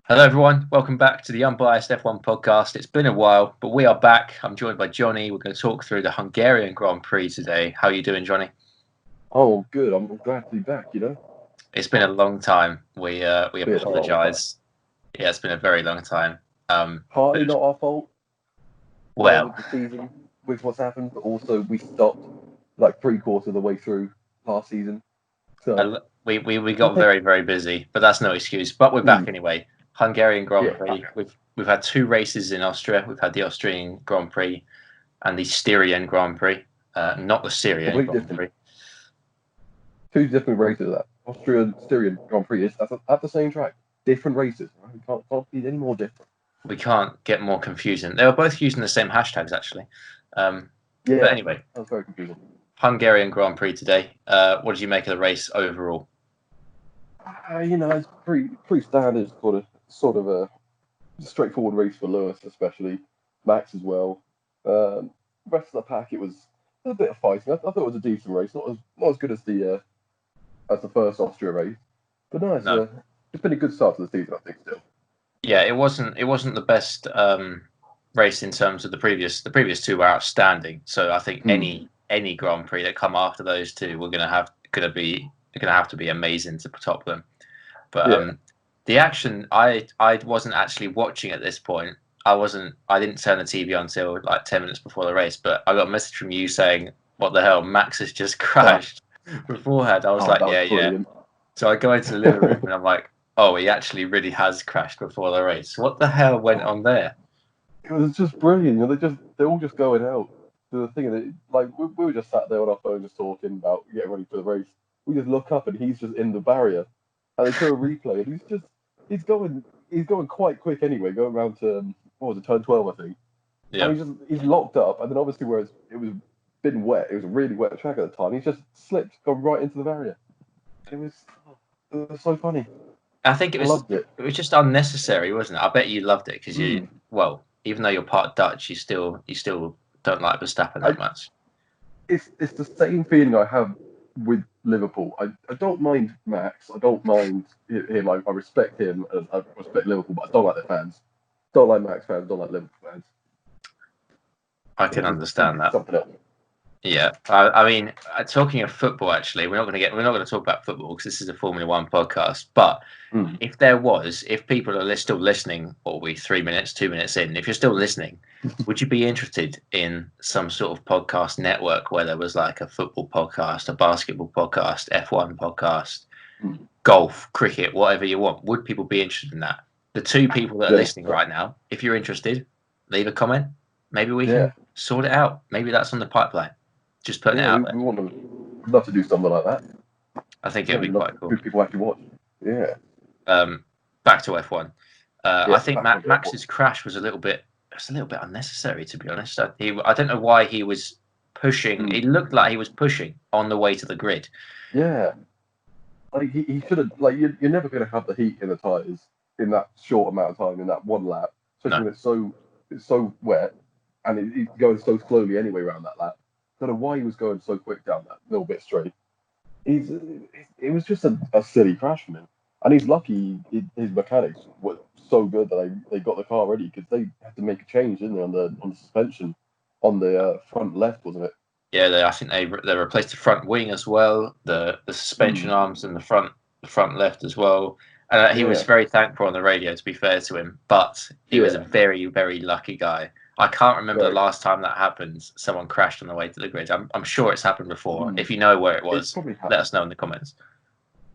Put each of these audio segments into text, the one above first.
Hello, everyone. Welcome back to the Unbiased F1 podcast. It's been a while, but we are back. I'm joined by Johnny. We're going to talk through the Hungarian Grand Prix today. How are you doing, Johnny? Oh, good. I'm glad to be back. It's been a long time. We apologise. Yeah, it's been a very long time. Partly not our fault Well, with the season, with what's happened, but also we stopped like three-quarters of the way through last season. So we got very, very busy, but that's no excuse. But we're back anyway. Hungarian Grand Prix. We've had two races in Austria. We've had the Austrian Grand Prix and the Styrian Grand Prix, not the Syrian Grand Prix. Two different races of that. Styrian Grand Prix is at the same track. Different races. Right? We can't be any more different. We can't get more confusing. They were both using the same hashtags, actually. But anyway, that's very confusing. Hungarian Grand Prix today. What did you make of the race overall? It's pretty standard, sort of a straightforward race for Lewis, especially Max as well. Rest of the pack, it was a bit of fighting. I thought it was a decent race, not as good as the first Austria race, but it's been a good start to the season, I think. Still, yeah, it wasn't the best race in terms of the previous two were outstanding. So I think any Grand Prix that come after those two were going to have to be amazing to top them. But the action, I wasn't actually watching at this point. I didn't turn the TV on until like 10 minutes before the race, but I got a message from you saying, "What the hell, Max has just crashed." Beforehand, I was like, yeah. So I go into the living room and I'm like, oh, he actually really has crashed before the race. What the hell went on there? It was just brilliant. They're all just going out. The thing is, like we were just sat there on our phone just talking about getting ready for the race. We just look up and he's just in the barrier, and they show a replay and he's going quite quick anyway, going around to what was it, turn 12, I think. Yeah. And he's locked up, and then obviously where it was been wet, it was a really wet track at the time. He's just slipped, gone right into the barrier. It was so funny. I think it was just unnecessary, wasn't it? I bet you loved it because even though you're part Dutch, you still don't like Verstappen that much. It's the same feeling I have with Liverpool. I don't mind Max. I don't mind him. I respect him. I respect Liverpool, but I don't like their fans. Don't like Max fans. Don't like Liverpool fans. I can understand that. Something else. Yeah, I mean, talking of football, actually, we're not going to talk about football because this is a Formula One podcast. But if people are still listening, what are we, 3 minutes, 2 minutes in? If you're still listening, would you be interested in some sort of podcast network where there was like a football podcast, a basketball podcast, F1 podcast, golf, cricket, whatever you want? Would people be interested in that? The two people that are listening right now, if you're interested, leave a comment. Maybe we can sort it out. Maybe that's on the pipeline. Just putting it out there. We'd love to do something like that. I think it'd be quite cool. People actually watch. Yeah. Back to F1. I think Max's crash was a little bit unnecessary, to be honest. I don't know why he was pushing. It looked like he was pushing on the way to the grid. Yeah. Like he should have. Like you're never going to have the heat in the tires in that short amount of time in that one lap, especially when it's so wet and he's going so slowly anyway around that lap. I don't know why he was going so quick down that little bit straight. It was just a silly crash from him, and he's lucky his mechanics were so good that they got the car ready because they had to make a change, didn't they, on the suspension on the front left, wasn't it? Yeah, I think they replaced the front wing as well, the suspension arms and the front left as well. And he was very thankful on the radio, to be fair to him, but he was a very, very lucky guy. I can't remember the last time that happened. Someone crashed on the way to the grid. I'm sure it's happened before. If you know where it was, let us know in the comments.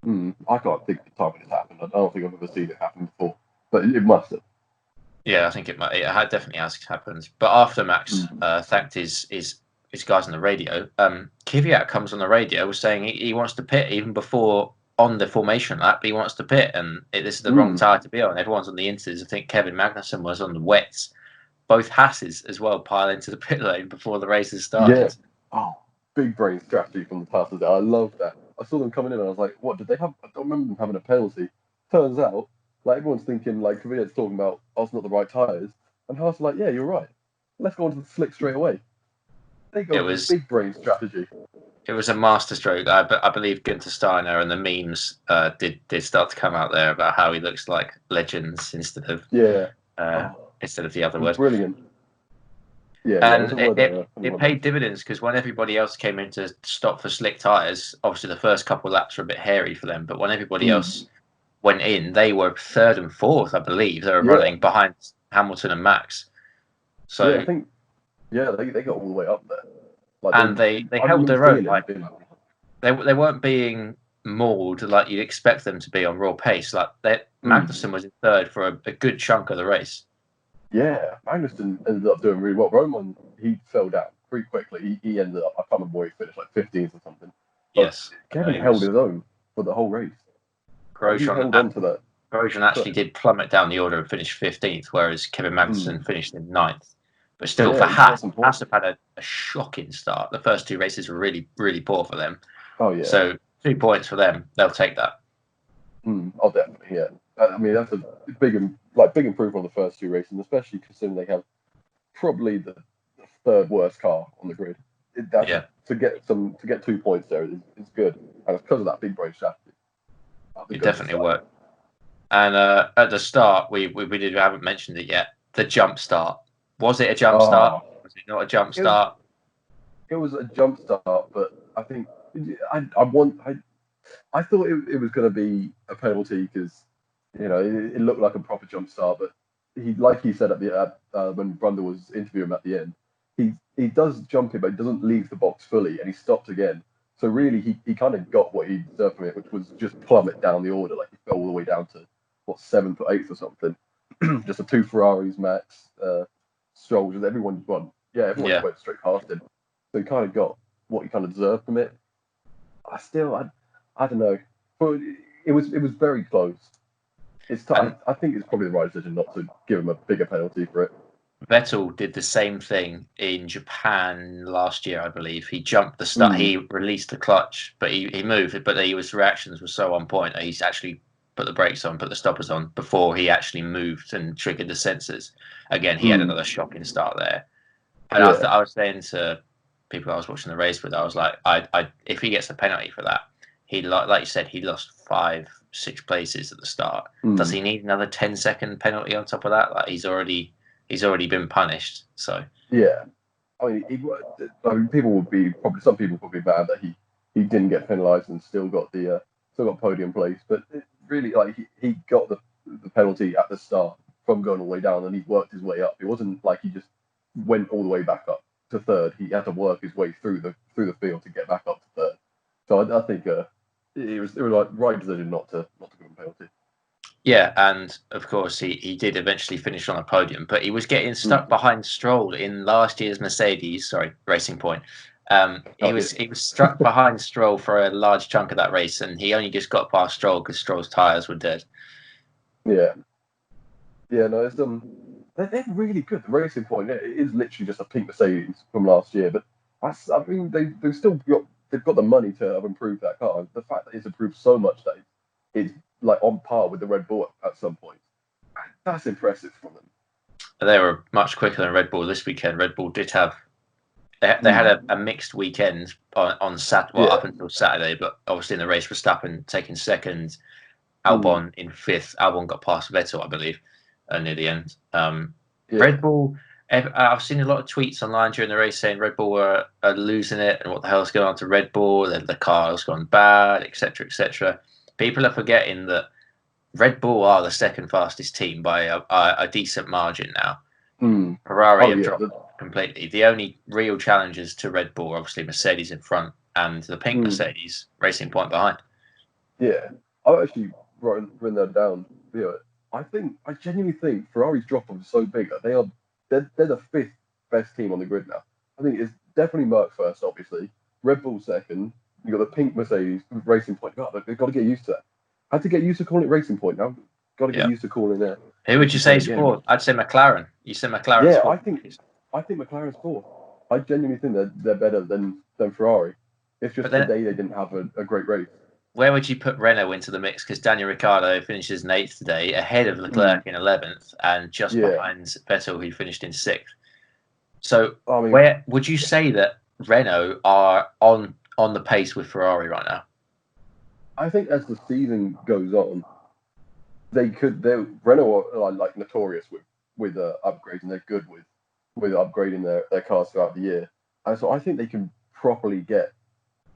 I can't think of the time when it's happened. I don't think I've ever seen it happen before, but it must have. Yeah, I think it definitely has happened. But after Max thanked his guys on the radio, Kvyat comes on the radio saying he wants to pit even before on the formation lap. He wants to pit, and this is the wrong tire to be on. Everyone's on the inters. I think Kevin Magnussen was on the wets. Both Haas's as well pile into the pit lane before the race has started. Yeah. Oh, big brain strategy from the Haas. I love that. I saw them coming in and I was like, what did they have? I don't remember them having a penalty. Turns out, like everyone's thinking, like Kvyat's talking about us not the right tyres, and Haas are like, yeah, you're right. Let's go onto the slick straight away. They got big brain strategy. It was a masterstroke. I believe Günther Steiner and the memes did start to come out there about how he looks like legends instead of the other word. Brilliant. Yeah, and it paid dividends because when everybody else came in to stop for slick tyres, obviously the first couple of laps were a bit hairy for them. But when everybody else went in, they were third and fourth, I believe. They were running behind Hamilton and Max. So I think they got all the way up there. Like, and they held their own. Like they weren't being mauled like you'd expect them to be on raw pace. Like Magnussen was in third for a good chunk of the race. Yeah, Magnussen ended up doing really well. Roman, he fell down pretty quickly. He ended up, I can't remember where he finished, like 15th or something. But yes, Kevin held his own for the whole race. He held on to that. Grosjean actually did plummet down the order and finish 15th, whereas Kevin Magnussen finished in 9th. But still, for Haas have had a shocking start. The first two races were really, really poor for them. Oh, yeah. So 2 points for them. They'll take that. Oh, definitely, yeah. I mean, that's a big improvement on the first two races, especially considering they have probably the third worst car on the grid. To get 2 points there is good, and it's because of that big brain strategy. It definitely worked. And at the start, we haven't mentioned it yet. The jump start. Was it a jump start? Was it not a jump start? It was a jump start, but I think I thought it was going to be a penalty because it looked like a proper jump start, but he said when Brundle was interviewing him at the end, he does jump it, but he doesn't leave the box fully, and he stopped again. So really, he kind of got what he deserved from it, which was just plummet down the order. Like he fell all the way down to 7th or 8th or something. Just the two Ferraris, Max, Stroll, just everyone won. Yeah, everyone went straight past him. So he kind of got what he kind of deserved from it. I don't know, but it was very close. It's tough. I think it's probably the right decision not to give him a bigger penalty for it. Vettel did the same thing in Japan last year, I believe. He jumped the start. He released the clutch, but he moved. But his reactions were so on point that he's actually put the brakes on, put the stoppers on before he actually moved and triggered the sensors. Again, he had another shocking start there. And I was saying to people I was watching the race with, I was like, if he gets a penalty for that, like you said, he lost 5-6 places at the start. Does he need another 10-second penalty on top of that? Like he's already been punished. So yeah, I mean, some people would be mad that he didn't get penalised and still got podium place. But really, like he got the penalty at the start from going all the way down, and he worked his way up. It wasn't like he just went all the way back up to third. He had to work his way through the field to get back up to third. So I think it was like right decision not to give him a penalty. Yeah, and of course he did eventually finish on a podium, but he was getting stuck behind Stroll in last year's Mercedes. Sorry, Racing Point. He was struck behind Stroll for a large chunk of that race, and he only just got past Stroll because Stroll's tyres were dead. Yeah, no, it's they're really good. The Racing Point, it is literally just a pink Mercedes from last year, but they've still got the money to have improved that car. The fact that it's improved so much that it's like on par with the Red Bull at some point, that's impressive from them. They were much quicker than Red Bull this weekend. Red Bull did have they had a mixed weekend on Saturday, up until Saturday, but obviously in the race, Verstappen taking second, Albon in 5th. Albon got past Vettel, I believe, near the end. Red Bull. I've seen a lot of tweets online during the race saying Red Bull are losing it and what the hell's going on to Red Bull, the car's gone bad, etc., etc. People are forgetting that Red Bull are the second fastest team by a decent margin now. Ferrari have dropped completely. The only real challengers to Red Bull are obviously Mercedes in front and the pink Mercedes Racing Point behind. Yeah, I've actually written that down. I genuinely think Ferrari's drop off is so big that they're the 5th best team on the grid now. I think it's definitely Merc first, obviously. Red Bull second. You got the pink Mercedes Racing Point. God, they've got to get used to that. I had to get used to calling it Racing Point now. Got to get used to calling it. Who would you say is 4th? I'd say McLaren. You say McLaren? Yeah, I think McLaren's 4th. I genuinely think they're better than Ferrari. It's just today they didn't have a great race. Where would you put Renault into the mix? Because Daniel Ricciardo finishes in 8th today, ahead of Leclerc in 11th, and just behind Vettel, who finished in 6th. So, where would you say that Renault are on the pace with Ferrari right now. I think as the season goes on, Renault are like notorious with upgrades, and they're good with upgrading their cars throughout the year. And so I think they can properly get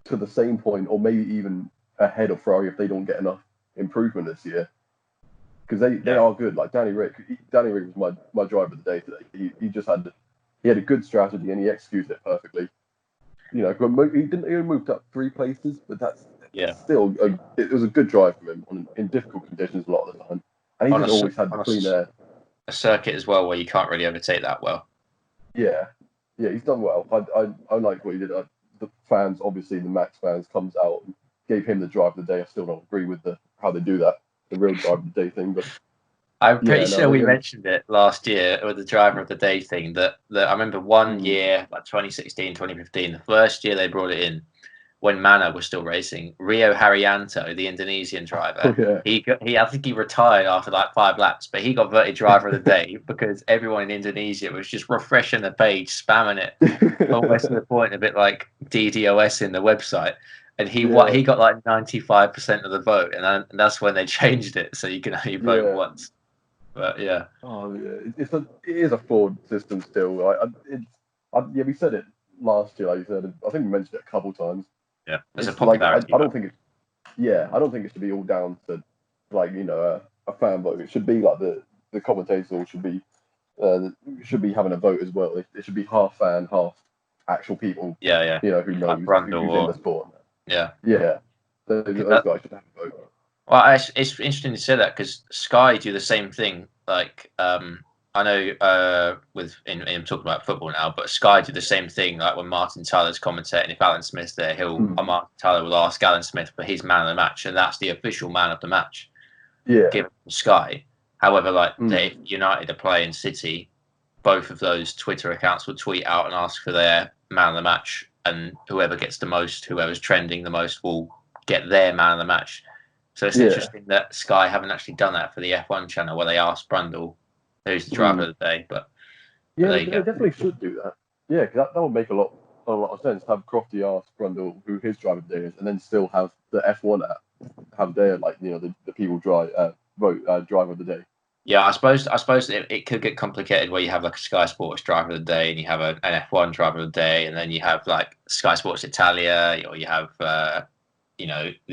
to the same point, or maybe even ahead of Ferrari if they don't get enough improvement this year. Because they are good. Like Danny Rick was my driver of the day today. He had a good strategy and he executed it perfectly. He moved up 3 places, but that's still it was a good drive from him in difficult conditions a lot of the time, and he just always had the clean air. A circuit as well where you can't really overtake that well. Yeah, he's done well. I like what he did. The fans, obviously, the Max fans, comes out and gave him the drive of the day. I still don't agree with how they do that, the real drive of the day thing, but. I'm pretty sure we mentioned it last year with the driver of the day thing that I remember one year, like 2016, 2015, the first year they brought it in when Mana was still racing. Rio Haryanto, the Indonesian driver, I think he retired after like 5 laps, but he got voted driver of the day because everyone in Indonesia was just refreshing the page, spamming it, almost to the point a bit like DDoS in the website. And he got like 95% of the vote, and that's when they changed it, so you can only vote once. But yeah. Oh yeah, it is a flawed system still. We said it last year. Like you said, I think we mentioned it a couple times. Yeah, there's a popularity. I don't think it should be all down to a fan vote. It should be like the commentators should be having a vote as well. It should be half fan, half actual people. Yeah. Who knows who's in the sport. Yeah. Those guys should have a vote. Well, it's interesting to say that because Sky do the same thing. Like, I know I'm talking about football now, but Sky do the same thing. Like when Martin Tyler's commentating, if Alan Smith's there, Martin Tyler will ask Alan Smith for his man of the match, and that's the official man of the match. Yeah. Given from Sky. However, if United are playing City, both of those Twitter accounts will tweet out and ask for their man of the match, and whoever gets the most, whoever's trending the most, will get their man of the match. So it's interesting that Sky haven't actually done that for the F1 channel where they asked Brundle who's the driver of the day. But they definitely should do that. Yeah, because that would make a lot of sense to have Crofty ask Brundle who his driver of the day is, and then still have the F1 app have their the people vote driver of the day. Yeah, I suppose it could get complicated where you have like a Sky Sports driver of the day and you have an F1 driver of the day, and then you have like Sky Sports Italia, or you have the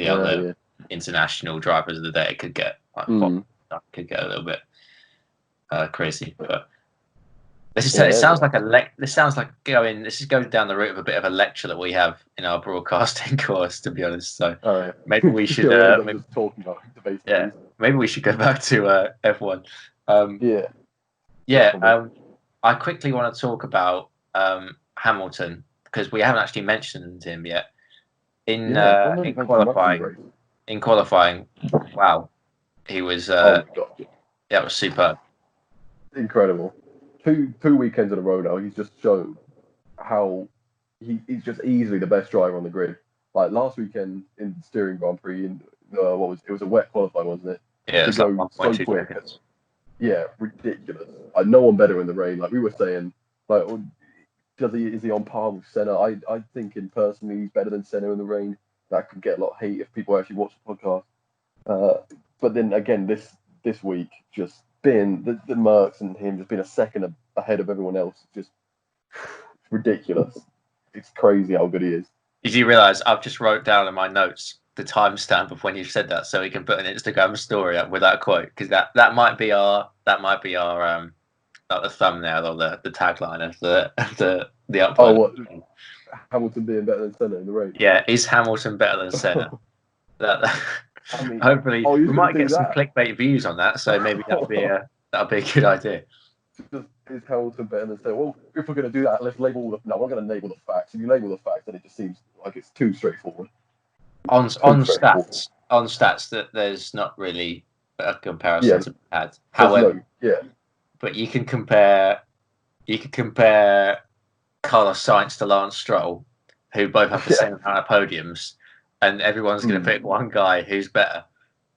other international drivers of the day. It could get a little bit crazy, but this sounds like this is going down the route of a bit of a lecture that we have in our broadcasting course, to be honest. So maybe we should just talking about debating. Yeah, maybe we should go back to F1. I quickly want to talk about Hamilton because we haven't actually mentioned him yet in qualifying. In qualifying, wow, he was that was superb, incredible. Two weekends in a row now, he's just shown how he's just easily the best driver on the grid. Like last weekend in the Steering Grand Prix, it was a wet qualifying, wasn't it? Yeah, it's like 1.2 quick. seconds. Yeah, ridiculous. No one better in the rain. Like we were saying, is he on par with Senna? I think personally he's better than Senna in the rain. That could get a lot of hate if people actually watch the podcast. But then again, this week, just being the Mercs and him just being a second ahead of everyone else, just ridiculous. It's crazy how good he is. Did you realise I've just wrote down in my notes the timestamp of when you said that, so we can put an Instagram story up with that quote, because that might be our like the thumbnail or the tagline of the upload. Oh, what? Hamilton being better than Senna in the race. Yeah, is Hamilton better than Senna? Hopefully, we might get some clickbait views on that. So maybe that'll be a good idea. Is Hamilton better than Senna? Well, if we're going to do that, let's label we're not going to label the facts. If you label the facts, then it just seems like it's too straightforward. On stats, that there's not really a comparison to be had. However, but you can compare Carlos Sainz to Lance Stroll, who both have the same amount of podiums, and everyone's going to pick one guy who's better.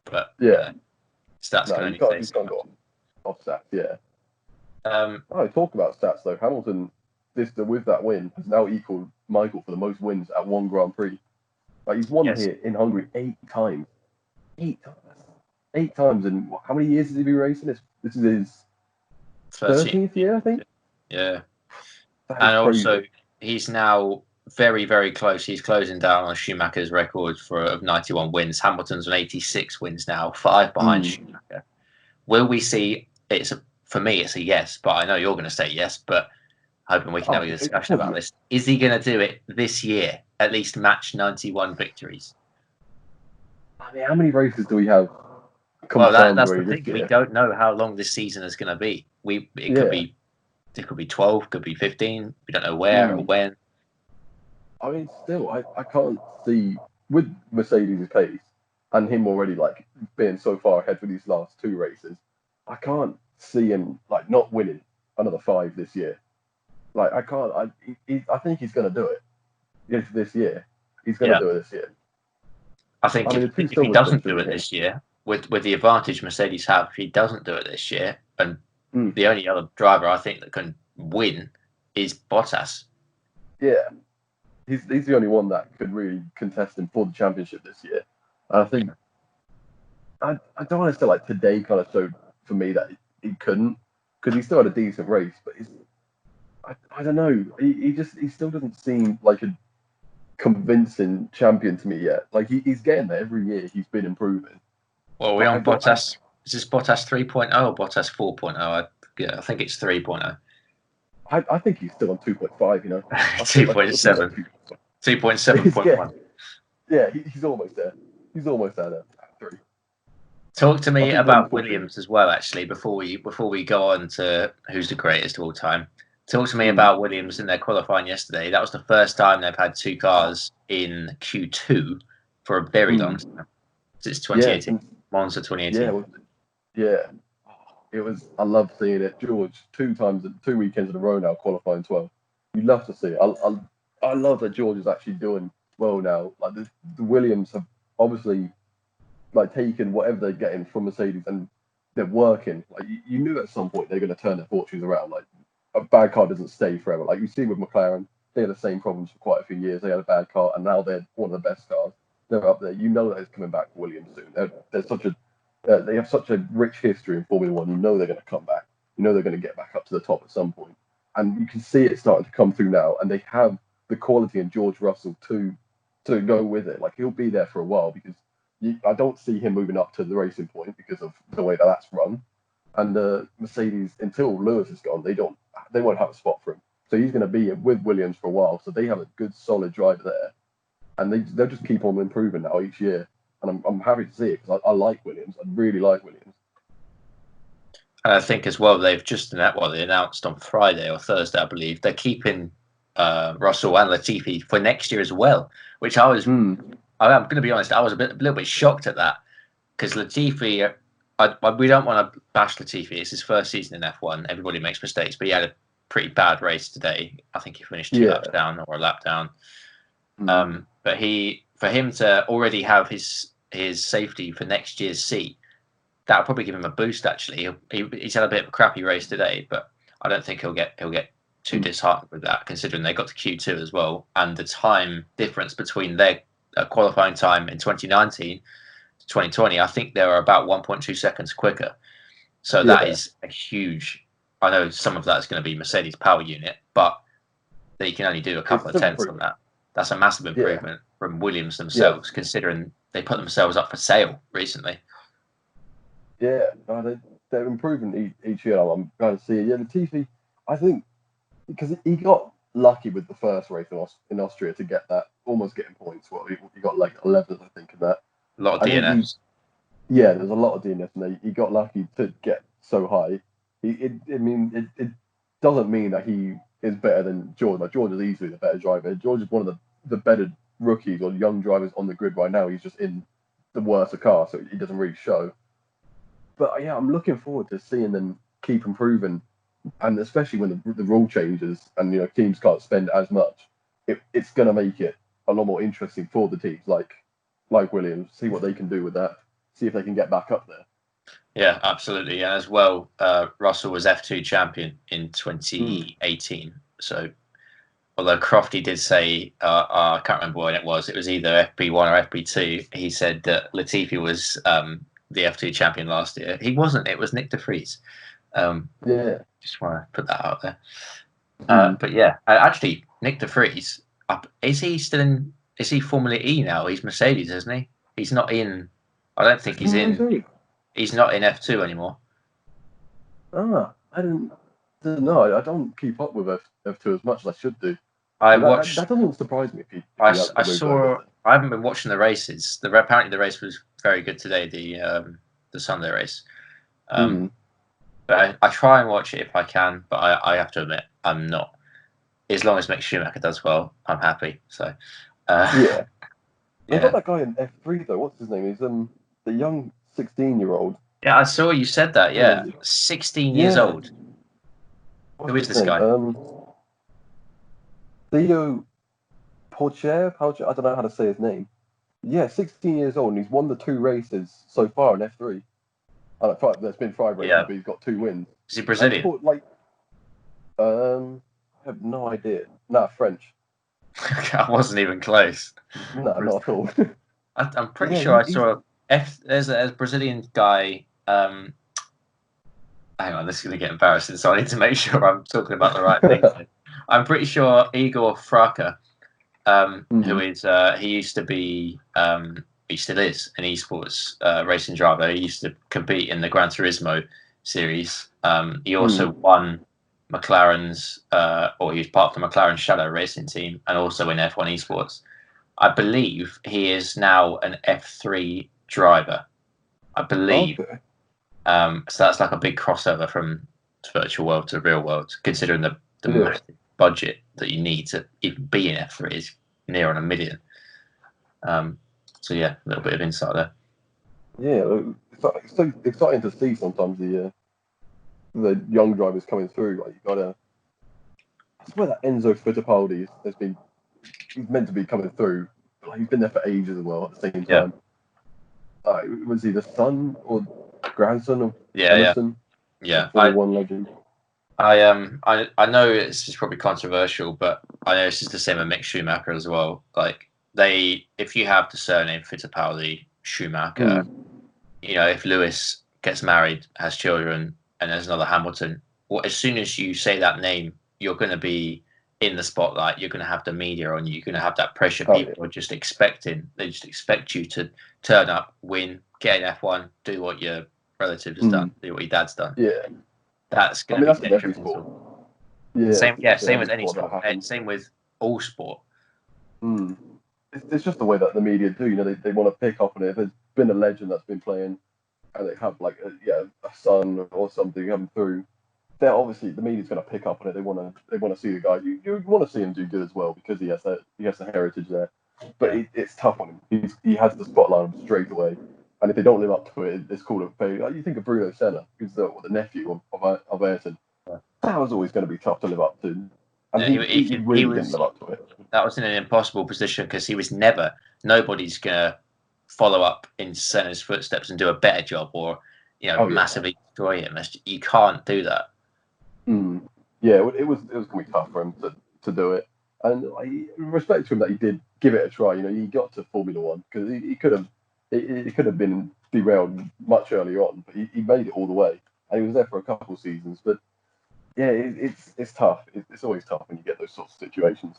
But stats can only say so much. Off stats, talk about stats though. Hamilton with that win, has now equaled Michael for the most wins at one Grand Prix. Like he's won here in Hungary 8 times. 8 times. 8 times in how many years has he been racing? This is his 13th year, I think. Yeah. And also, he's now very, very close. He's closing down on Schumacher's record of 91 wins. Hamilton's on 86 wins now, 5 behind Schumacher. Will we see? For me, it's a yes, but I know you're going to say yes. But hoping we can have a discussion about this. Is he going to do it this year? At least match 91 victories. I mean, how many races do we have? Well, that's the thing. We don't know how long this season is going to be. It could be 12, could be 15. We don't know where or when. I mean, still, I can't see with Mercedes' pace and him already like being so far ahead for these last 2 races. I can't see him like not winning another 5 this year. Like I can't. I think he's going to do it. Yes, this year he's going to do it this year. I think if he doesn't do it this year, with the advantage Mercedes have, if he doesn't do it this year, and the only other driver I think that can win is Bottas. Yeah, he's the only one that could really contest him for the championship this year. And I think I don't want to say like today kind of showed for me that he couldn't, because he still had a decent race, but I don't know. He still doesn't seem like a convincing champion to me yet. Like he's getting there every year. He's been improving. Well, we're on Bottas. Is this Bottas 3.0 or Bottas 4.0? I think it's 3.0. I think he's still on 2.5, you know. 2.7. 2.7.1. Yeah, he's almost there. He's almost there at 3. Talk to me about Williams as well, actually, before we go on to who's the greatest of all time. Talk to me about Williams in their qualifying yesterday. That was the first time they've had 2 cars in Q2 for a very long time. Since 2018. Monza 2018. Yeah. It was. I love seeing it. George 2 weekends in a row now qualifying 12. You love to see it. I love that George is actually doing well now. Like the Williams have obviously like taken whatever they're getting from Mercedes and they're working. Like you knew at some point they're going to turn their fortunes around. Like a bad car doesn't stay forever. Like you see with McLaren, they had the same problems for quite a few years. They had a bad car and now they're one of the best cars. They're up there. You know that it's coming back for Williams soon. They have such a rich history in Formula One. You know they're going to come back. You know they're going to get back up to the top at some point. And you can see it starting to come through now. And they have the quality in George Russell to go with it. Like he'll be there for a while because I don't see him moving up to the racing point because of the way that's run. And Mercedes, until Lewis is gone, they won't have a spot for him. So he's going to be with Williams for a while. So they have a good, solid driver there. And they'll just keep on improving now each year. And I'm happy to see it because I like Williams. I really like Williams. And I think as well, they've just they announced on Friday or Thursday, I believe, they're keeping Russell and Latifi for next year as well, which I'm going to be honest, I was a little bit shocked at that because Latifi, we don't want to bash Latifi. It's his first season in F1. Everybody makes mistakes, but he had a pretty bad race today. I think he finished 2 laps down or a lap down. But for him to already have his safety for next year's seat, that'll probably give him a boost. Actually, he's had a bit of a crappy race today, but I don't think he'll get too disheartened with that, considering they got to Q2 as well, and the time difference between their qualifying time in 2019 to 2020. I think they were about 1.2 seconds quicker. So that is a huge. I know some of that is going to be Mercedes power unit, but they can only do a couple of tenths on that. That's a massive improvement from Williams themselves, considering they put themselves up for sale recently. Yeah, they're improving each year. I'm glad to see it. Yeah, Latifi, I think, because he got lucky with the first race in Austria to get that, almost getting points. He got like 11th, I think, in that. A lot of DNFs. There's a lot of DNFs, and he got lucky to get so high. It doesn't mean that he is better than George. Like George is easily the better driver. George is one of the better rookies or young drivers on the grid right now. He's just in the worse car, so he doesn't really show. But yeah, I'm looking forward to seeing them keep improving, and especially when the rule changes and teams can't spend as much, it's going to make it a lot more interesting for the teams like Williams. See what they can do with that. See if they can get back up there. Yeah, absolutely. And as well, Russell was F2 champion in 2018. So although Crofty did say, I can't remember when it was either FP1 or FP2, he said that Latifi was the F2 champion last year. He wasn't, it was Nick de Vries. Just want to put that out there. But yeah, actually, Nick de Vries, is he Formula E now? He's Mercedes, isn't he? He's not in, I don't think he's not in F2 anymore. I don't know. I don't keep up with F2 as much as I should do. That doesn't surprise me. I haven't been watching the races. Apparently the race was very good today, the Sunday race. But I try and watch it if I can, but I have to admit I'm not. As long as Mick Schumacher does well, I'm happy. So yeah. They got that guy in F3 though. What's his name? He's the young 16-year-old. Yeah, I saw you said that. Yeah, 16 years old. Who is this guy? Theo Porcher? I don't know how to say his name. Yeah, 16 years old, and he's won the 2 races so far in F3. There's been 5 races, but he's got 2 wins. Is he Brazilian? I have no idea. Nah, French. I wasn't even close. No, not at all. I'm pretty sure I saw there's a Brazilian guy. Hang on, this is going to get embarrassing, so I need to make sure I'm talking about the right thing. I'm pretty sure Igor Fraka, who is he used to be, he still is an esports racing driver. He used to compete in the Gran Turismo series. He also won McLaren's, or he was part of the McLaren Shadow racing team, and also in F1 esports. I believe he is now an F3 driver. I believe. Okay. So that's like a big crossover from virtual world to real world, considering the massive budget that you need to even be in F3 is near on $1 million. So yeah, a little bit of insight there. Yeah, it's so exciting to see sometimes the young drivers coming through. Like I swear that Enzo Fittipaldi he's meant to be coming through, but he's been there for ages as well at the same time. Was he the son or grandson of Emerson? Yeah. One legend. I know it's probably controversial, but I know this is the same with Mick Schumacher as well. Like if you have the surname Fittipaldi, Schumacher, if Lewis gets married, has children, and there's another Hamilton, as soon as you say that name, you're going to be in the spotlight. You're going to have the media on you. You're going to have that pressure. People are just expecting. They just expect you to turn up, win, get in F1, do what your relative has done, do what your dad's done. Yeah, that's going to be detrimental. Yeah, same with any sport. Same with all sport. It's just the way that the media do. They want to pick up on it. If there's been a legend that's been playing, and they have like a son or something come through, they're obviously the media's going to pick up on it. They want to see the guy. You want to see him do good as well because he has the heritage there. But it's tough on him. He has the spotlight on him straight away. And if they don't live up to it, it's called a failure. Like you think of Bruno Senna, who's the nephew of Ayrton. That was always going to be tough to live up to. And he really didn't live up to it. That was in an impossible position because he was nobody's going to follow up in Senna's footsteps and do a better job or, massively destroy him. You can't do that. Yeah, it was going to be tough for him to do it. And I respect to him that he did give it a try. He got to Formula One because he could have. It could have been derailed much earlier on, but he made it all the way, and he was there for a couple of seasons. But yeah, it's tough. It's always tough when you get those sorts of situations.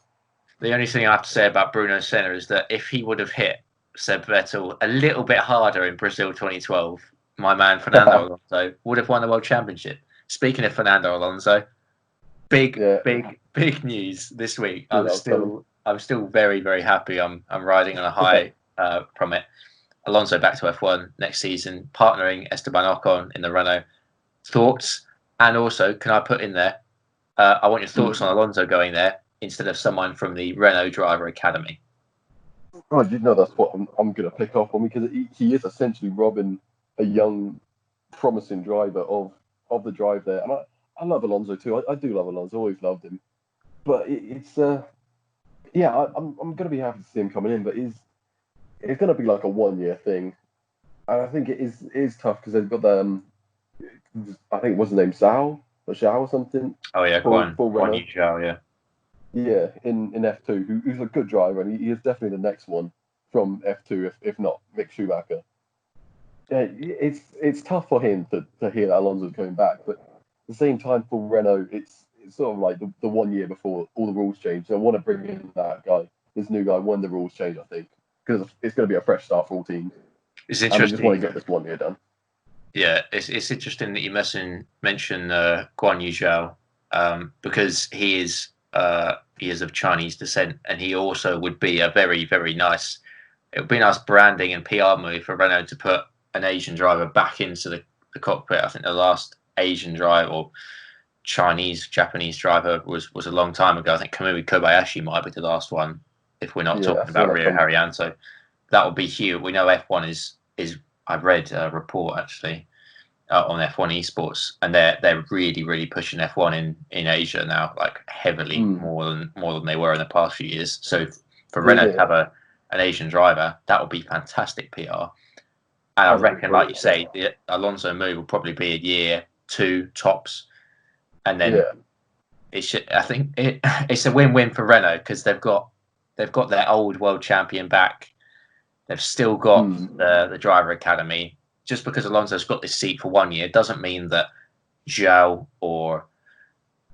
The only thing I have to say about Bruno Senna is that if he would have hit Seb Vettel a little bit harder in Brazil 2012, my man Fernando Alonso would have won the World Championship. Speaking of Fernando Alonso, big news this week. I'm still very, very happy. I'm riding on a high from it. Alonso back to F1 next season, partnering Esteban Ocon in the Renault. Thoughts? And also, can I put in there, I want your thoughts on Alonso going there instead of someone from the Renault Driver Academy. Oh, that's what I'm going to pick up on because he is essentially robbing a young, promising driver of the drive there. And I love Alonso too. I do love Alonso. Always loved him. But I'm going to be happy to see him coming in, but it's going to be like a 1-year thing. And I think it is tough because they've got I think what's his name, Zhao or something. Oh yeah, Guan Yu Zhao, yeah. Yeah, in F2, who's a good driver, and he is definitely the next one from F2, if not Mick Schumacher. Yeah, it's tough for him to hear that Alonso's coming back, but at the same time for Renault, it's sort of like the 1 year before all the rules change. So I want to bring in that guy, this new guy, when the rules change, I think, because it's going to be a fresh start for all teams, It's and they just want to interesting. get this 1 year done. Yeah, it's interesting that you mention Guan Yu Zhao, because he is of Chinese descent, and he also would be a very nice. It would be a nice branding and PR move for Renault to put an Asian driver back into the cockpit. I think the last Asian driver or Japanese driver was a long time ago. I think Kamui Kobayashi might be the last one, if we're not Yeah, I talking saw about that Rio come. Haryanto. That would be huge. We know F1 is. I've read a report actually on F1 esports, and they're really pushing F1 in Asia now, like heavily Mm, more than they were in the past few years. So for Renault to yeah, have an Asian driver, that would be fantastic PR. And I that would be reckon, like you brilliant. Yeah, say, the Alonso move will probably be a year, two tops, and then yeah, it should. I think it's a win-win for Renault because they've got their old world champion back. They've still got mm, the driver academy. Just because Alonso's got this seat for 1 year doesn't mean that Zhao or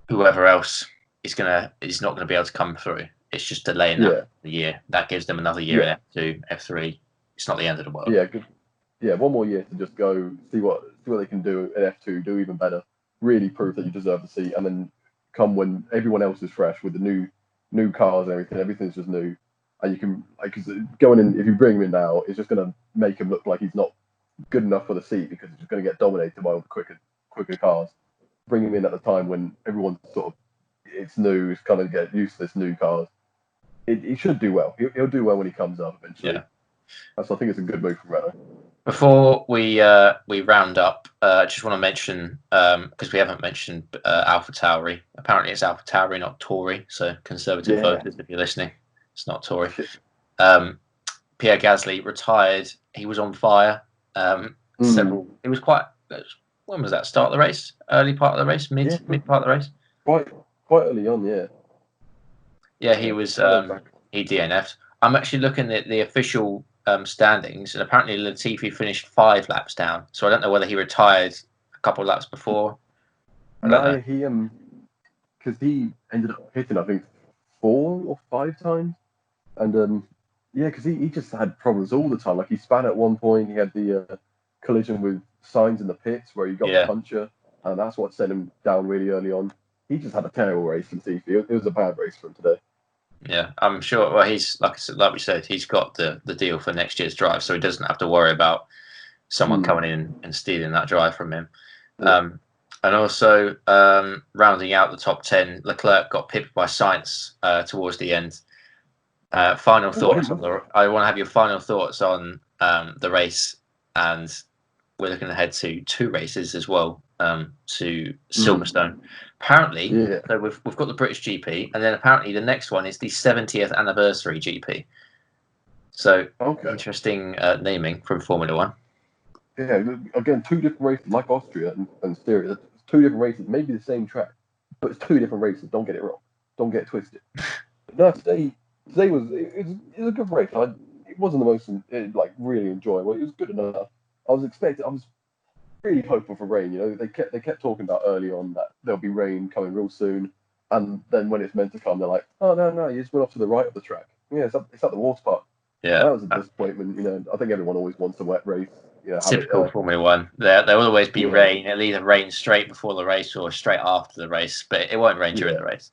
whoever else is not gonna be able to come through. It's just delaying that yeah, the year. That gives them another year in yeah, F2, F3. It's not the end of the world. yeah. Yeah, 1 more year to just go see what they can do at F2, do even better, really prove that you deserve the seat, and then come when everyone else is fresh with the new cars and everything's just new, and you can like because going in if you bring him in now, it's just going to make him look like he's not good enough for the seat because he's just going to get dominated by all the quicker cars. Bring him in at the time when everyone's sort of it's new, it's kind of get used to this new cars. He should do well. He'll do well when he comes up eventually. Yeah. So I think it's a good move from Renault. Before we round up, I just want to mention because we haven't mentioned Alpha Tauri. Apparently, it's Alpha Tauri, not Tory. So conservative Yeah. voters, if you're listening, it's not Tory. Um, Pierre Gasly retired. He was on fire. Mm. It was quite. When was that? Start of the race? Early part of the race? Yeah, Mid part of the race? quite quite early on, yeah. Yeah, he Yeah. was. I know exactly. He DNF'd. I'm actually looking at the official standings, and apparently Latifi finished 5 laps down. So I don't know whether he retired a couple of laps before. I don't No, know. yeah, because he ended up hitting, I think, 4 or 5 times, and yeah, because he just had problems all the time. Like he span at one point, he had the collision with Signs in the pits where he got the Yeah, puncture, and that's what sent him down really early on. He just had a terrible race from Latifi. It was a bad race for him today. yeah. I'm sure. Well, he's like I said, like we said, he's got the deal for next year's drive, so he doesn't have to worry about someone Mm. coming in and stealing that drive from him. Yeah. And also, rounding out the top 10, Leclerc got pipped by Sainz towards the end. Final Oh, I thoughts didn't on know. I want to have your final thoughts on the race, and we're looking ahead to 2 races as well, to Mm. Silverstone. Apparently, Yeah. so we've got the British GP, and then apparently the next one is the 70th anniversary GP. So Okay. interesting naming from Formula One. Yeah, again, two different races, like Austria and Styria. It's two different races, maybe the same track, but it's two different races. Don't get it wrong. Don't get it twisted. But no, today was a good race. It wasn't the most like really enjoyable. It was good enough. I was really hopeful for rain. You know, they kept talking about early on that there'll be rain coming real soon, and then when it's meant to come, they're like, oh no, you just went off to the right of the track. Yeah, it's at the water park. Yeah, That was a disappointment. You know, I think everyone always wants a wet race. You know, have it. typical Formula One. There will always be Yeah, rain. It'll either rain straight before the race or straight after the race, but it won't rain during yeah. the race.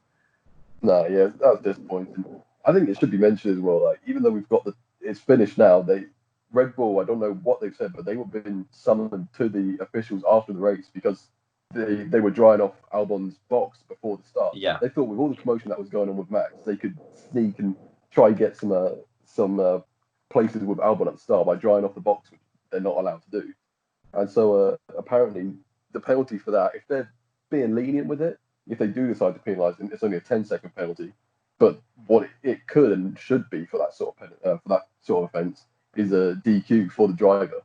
No, yeah, that was disappointing. I think it should be mentioned as well. Like, even though we've got it's finished now. Red Bull. I don't know what they've said, but they were being summoned to the officials after the race because they were drying off Albon's box before the start. Yeah, They thought with all the commotion that was going on with Max, they could sneak and try and get some places with Albon at the start by drying off the box, which they're not allowed to do. And so apparently the penalty for that, if they're being lenient with it, if they do decide to penalise him, it's only a 10-second penalty. But what it could and should be for that for that sort of offence is a DQ for the driver.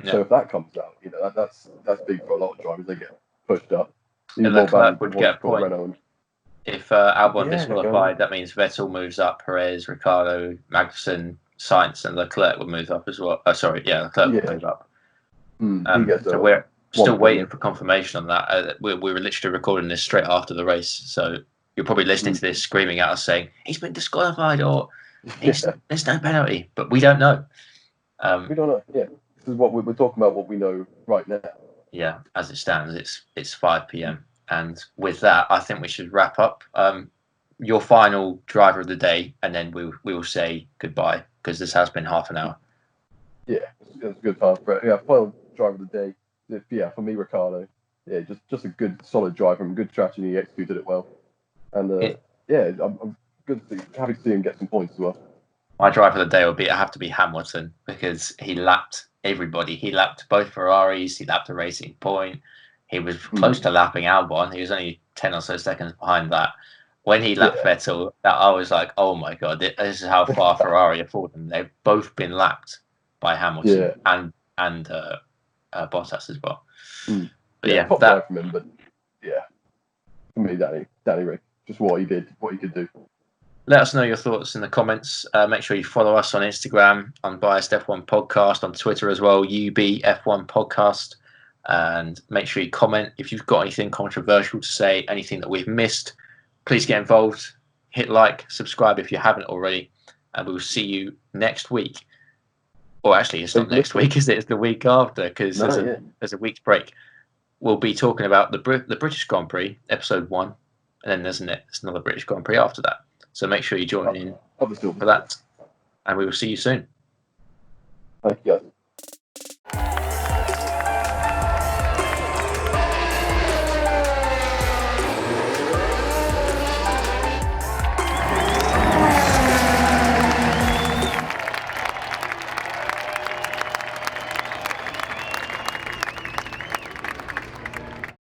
So yeah. if that comes out, you know that's big for a lot of drivers. They get pushed up. Even And more Leclerc badly would for get a for point. Renault. If Albon Yeah, disqualified, that means Vettel moves up, Perez, Ricciardo, Magnussen, Sainz, and Leclerc will move up as well. Leclerc will move up. He gets So we're still waiting point. for confirmation on that. We were literally recording this straight after the race, so you're probably listening to this screaming at us saying he's been disqualified or there's no penalty, but we don't know. We don't know. Yeah, this is what we're talking about. What we know right now. Yeah, as it stands, it's 5 p.m. And with that, I think we should wrap up. Your final driver of the day, and then we will say goodbye because this has been half an hour. Yeah, it's a good time for it. Yeah, final driver of the day. Yeah, for me, Ricciardo. Yeah, just a good, solid driver and good strategy. He executed it well. And I'm happy to see him get some points as well. My driver of the day would have to be Hamilton because he lapped everybody. He lapped both Ferraris. He lapped a Racing Point. He was close to lapping Albon. He was only 10 or so seconds behind that. When he lapped Vettel, I was like, oh my God, this is how far Ferrari are falling. They've both been lapped by Hamilton and Bottas as well. But top five from him, but for me, Danny Rick, just what he did, what he could do. Let us know your thoughts in the comments. Make sure you follow us on Instagram, Unbiased F1 Podcast, on Twitter as well, UBF1 Podcast. And make sure you comment if you've got anything controversial to say, anything that we've missed. Please get involved. Hit like, subscribe if you haven't already. And we will see you next week. Or actually, it's not next week, is it? It's the week after because there's a week's break. We'll be talking about the British Grand Prix, episode 1. And then there's another British Grand Prix after that. So make sure you join in for that. And we will see you soon. Thank you, guys.